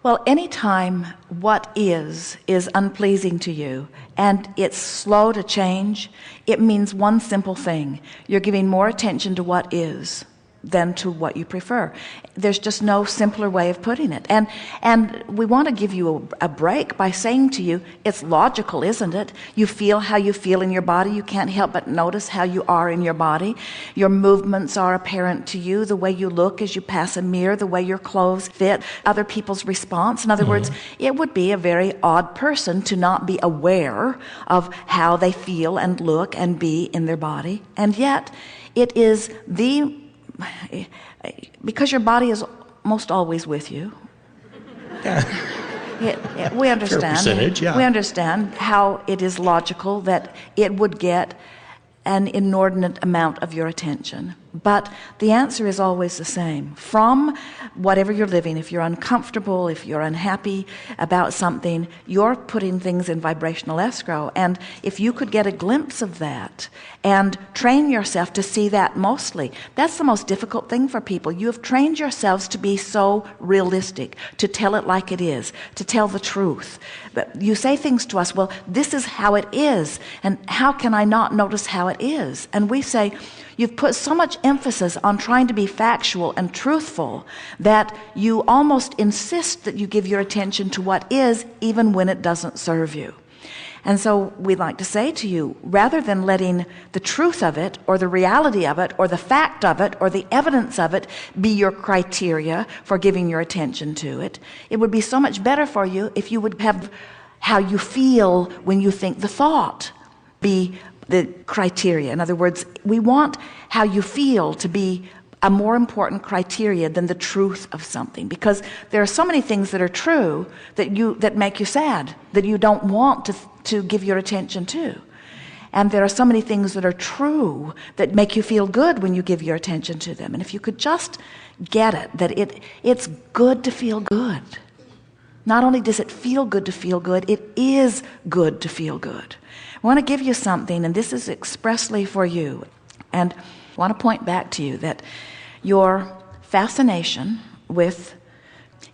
Well, anytime what is unpleasing to you and it's slow to change, it means one simple thing. You're giving more attention to what is than to what you prefer. There's just no simpler way of putting it. And we want to give you a break by saying to you, it's logical, isn't it? You feel how you feel in your body. You can't help but notice how you are in your body. Your movements are apparent to you, the way you look as you pass a mirror, the way your clothes fit, other people's response. In other words, it would be a very odd person to not be aware of how they feel and look and be in their body. And yet, it is because your body is most always with you. We understand. Fair percentage, yeah. We understand how it is logical that it would get an inordinate amount of your attention. But the answer is always the same. From whatever you're living, if you're uncomfortable, if you're unhappy about something, you're putting things in vibrational escrow. And if you could get a glimpse of that and train yourself to see that mostly, that's the most difficult thing for people. You have trained yourselves to be so realistic, to tell it like it is, to tell the truth. But you say things to us, well, this is how it is, and how can I not notice how it is? And we say, you've put so much emphasis on trying to be factual and truthful that you almost insist that you give your attention to what is, even when it doesn't serve you. And so we'd like to say to you, rather than letting the truth of it, or the reality of it, or the fact of it, or the evidence of it be your criteria for giving your attention to it, it would be so much better for you if you would have how you feel when you think the thought be the criteria. In other words, we want how you feel to be a more important criteria than the truth of something, because there are so many things that are true that make you sad, that you don't want to give your attention to. And there are so many things that are true that make you feel good when you give your attention to them. And if you could just get it, that it's good to feel good. Not only does it feel good to feel good, it is good to feel good. I want to give you something, and this is expressly for you. And I want to point back to you that your fascination with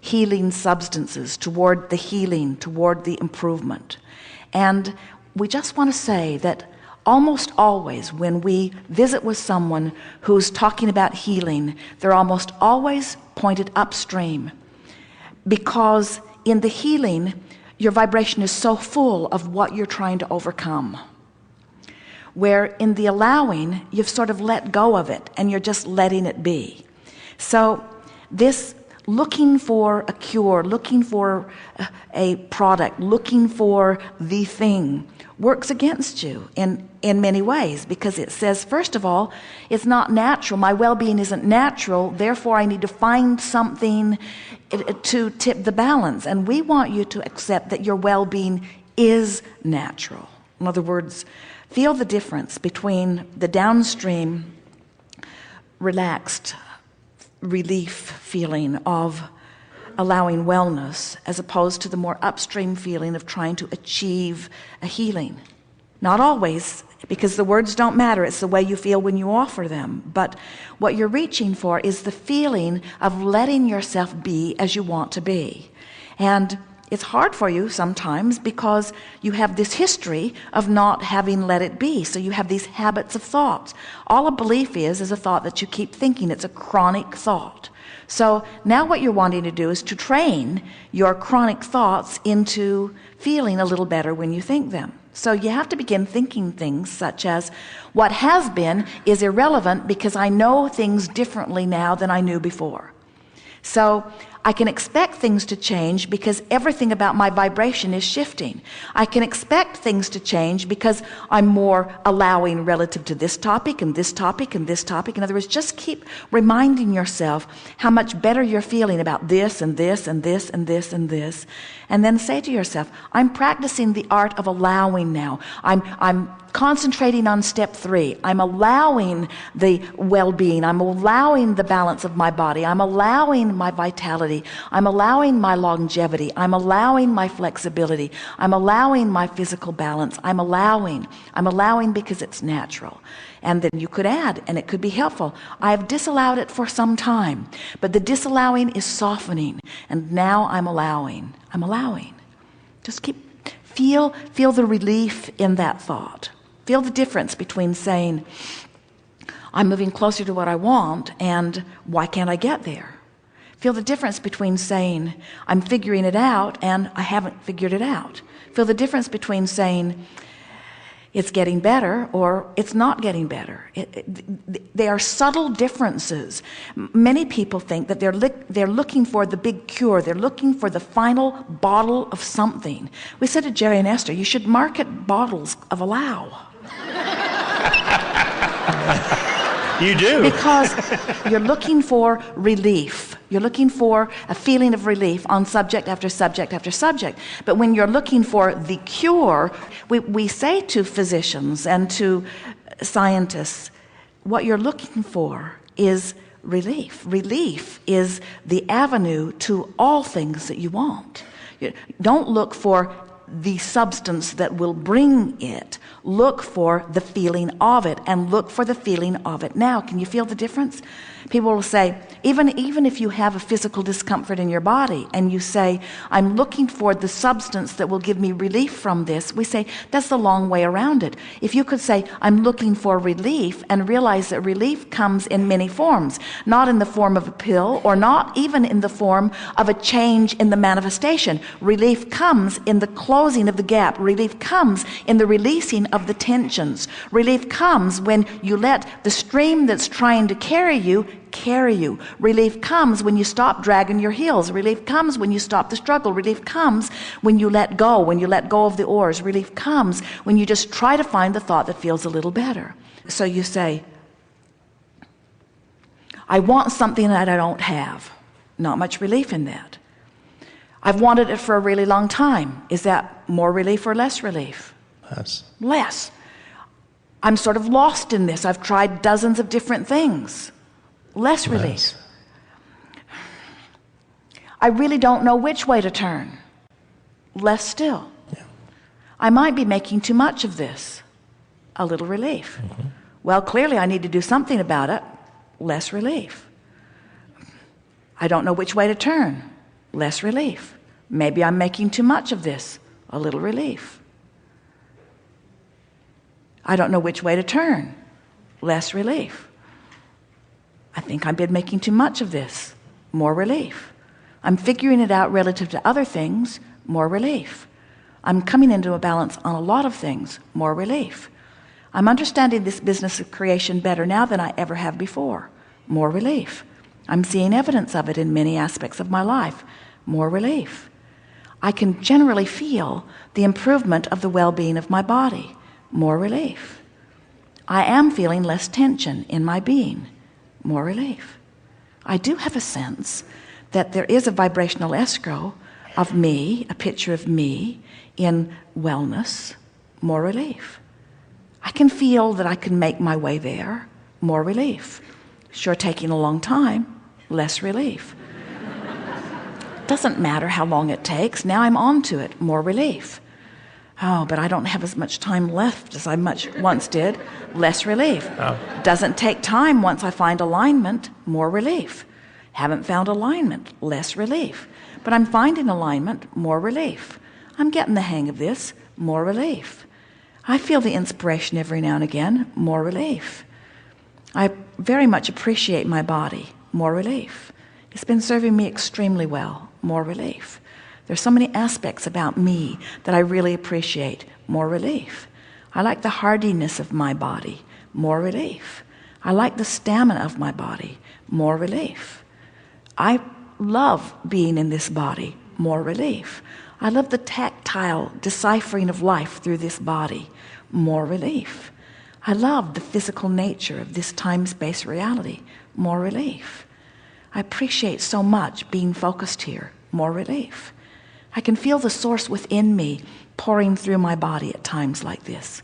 healing substances, toward the healing, toward the improvement. And we just want to say that almost always when we visit with someone who's talking about healing, they're almost always pointed upstream, because in the healing, your vibration is so full of what you're trying to overcome. Where in the allowing, you've sort of let go of it and you're just letting it be. So this looking for a cure, looking for a product, looking for the thing works against you in many ways, because it says, first of all, it's not natural. My well-being isn't natural, therefore I need to find something to tip the balance. And we want you to accept that your well-being is natural. In other words, feel the difference between the downstream, relaxed relief feeling of allowing wellness, as opposed to the more upstream feeling of trying to achieve a healing. Not always, because the words don't matter. It's the way you feel when you offer them. But what you're reaching for is the feeling of letting yourself be as you want to be. And it's hard for you sometimes because you have this history of not having let it be. So you have these habits of thoughts. All a belief is a thought that you keep thinking. It's a chronic thought. So now what you're wanting to do is to train your chronic thoughts into feeling a little better when you think them. So you have to begin thinking things such as, what has been is irrelevant because I know things differently now than I knew before. So I can expect things to change because everything about my vibration is shifting. I can expect things to change because I'm more allowing relative to this topic and this topic and this topic. In other words, just keep reminding yourself how much better you're feeling about this and this and this and this and this. And then say to yourself, I'm practicing the art of allowing now. I'm concentrating on step 3. I'm allowing the well-being. I'm allowing the balance of my body. I'm allowing my vitality. I'm allowing my longevity. I'm allowing my flexibility. I'm allowing my physical balance. I'm allowing because it's natural. And then you could add, and it could be helpful, I've disallowed it for some time, but the disallowing is softening, and now I'm allowing. Just feel the relief in that thought. Feel the difference between saying, I'm moving closer to what I want, and why can't I get there? Feel the difference between saying, I'm figuring it out, and I haven't figured it out. Feel the difference between saying, it's getting better, or it's not getting better. They are subtle differences. Many people think that they're looking for the big cure. They're looking for the final bottle of something. We said to Jerry and Esther, you should market bottles of Allow. You do. Because you're looking for relief. You're looking for a feeling of relief on subject after subject after subject. But when you're looking for the cure, we say to physicians and to scientists, what you're looking for is relief. Relief is the avenue to all things that you want. Don't look for the substance that will bring it. Look for the feeling of it, and look for the feeling of it now. Can you feel the difference? People will say, even if you have a physical discomfort in your body and you say, I'm looking for the substance that will give me relief from this, we say, that's the long way around it. If you could say, I'm looking for relief, and realize that relief comes in many forms, not in the form of a pill, or not even in the form of a change in the manifestation. Relief comes in the closing of the gap. Relief comes in the releasing of the tensions. Relief comes when you let the stream that's trying to carry you. Relief comes when you stop dragging your heels. Relief comes when you stop the struggle. Relief comes when you let go of the oars. Relief comes when you just try to find the thought that feels a little better. So you say, I want something that I don't have. Not much relief in that. I've wanted it for a really long time. Is that more relief or less relief? Less. I'm sort of lost in this. I've tried dozens of different things. Less relief. I really don't know which way to turn. Less still. Yeah. I might be making too much of this. A little relief. Mm-hmm. Well, clearly I need to do something about it. Less relief. I don't know which way to turn. Less relief. Maybe I'm making too much of this. A little relief. I don't know which way to turn. Less relief. I think I've been making too much of this. More relief. I'm figuring it out relative to other things. More relief. I'm coming into a balance on a lot of things. More relief. I'm understanding this business of creation better now than I ever have before. More relief. I'm seeing evidence of it in many aspects of my life. More relief. I can generally feel the improvement of the well-being of my body. More relief. I am feeling less tension in my being. More relief. I do have a sense that there is a vibrational escrow of me, a picture of me in wellness. More relief. I can feel that I can make my way there. More relief. Sure, taking a long time. Less relief. Doesn't matter how long it takes. Now I'm on to it. More relief. Oh, but I don't have as much time left as I once did. Less relief. Oh. Doesn't take time once I find alignment. More relief. Haven't found alignment. Less relief. But I'm finding alignment. More relief. I'm getting the hang of this. More relief. I feel the inspiration every now and again. More relief. I very much appreciate my body. More relief. It's been serving me extremely well. More relief. There's so many aspects about me that I really appreciate. More relief. I like the hardiness of my body. More relief. I like the stamina of my body. More relief. I love being in this body. More relief. I love the tactile deciphering of life through this body. More relief. I love the physical nature of this time-space reality. More relief. I appreciate so much being focused here. More relief. I can feel the source within me pouring through my body at times like this.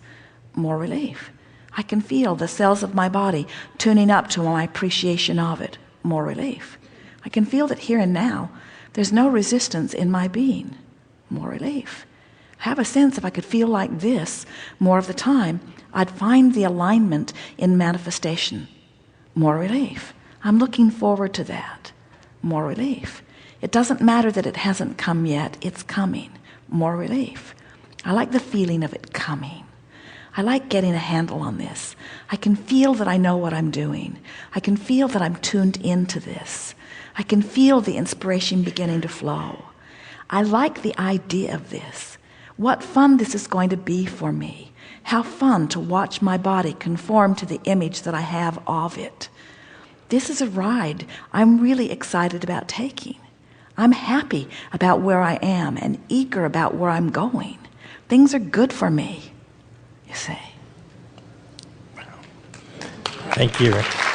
More relief. I can feel the cells of my body tuning up to my appreciation of it. More relief. I can feel that here and now there's no resistance in my being. More relief. I have a sense if I could feel like this more of the time, I'd find the alignment in manifestation. More relief. I'm looking forward to that. More relief. It doesn't matter that it hasn't come yet. It's coming. More relief. I like the feeling of it coming. I like getting a handle on this. I can feel that I know what I'm doing. I can feel that I'm tuned into this. I can feel the inspiration beginning to flow. I like the idea of this. What fun this is going to be for me. How fun to watch my body conform to the image that I have of it. This is a ride I'm really excited about taking. I'm happy about where I am and eager about where I'm going. Things are good for me, you see. Thank you, Rick.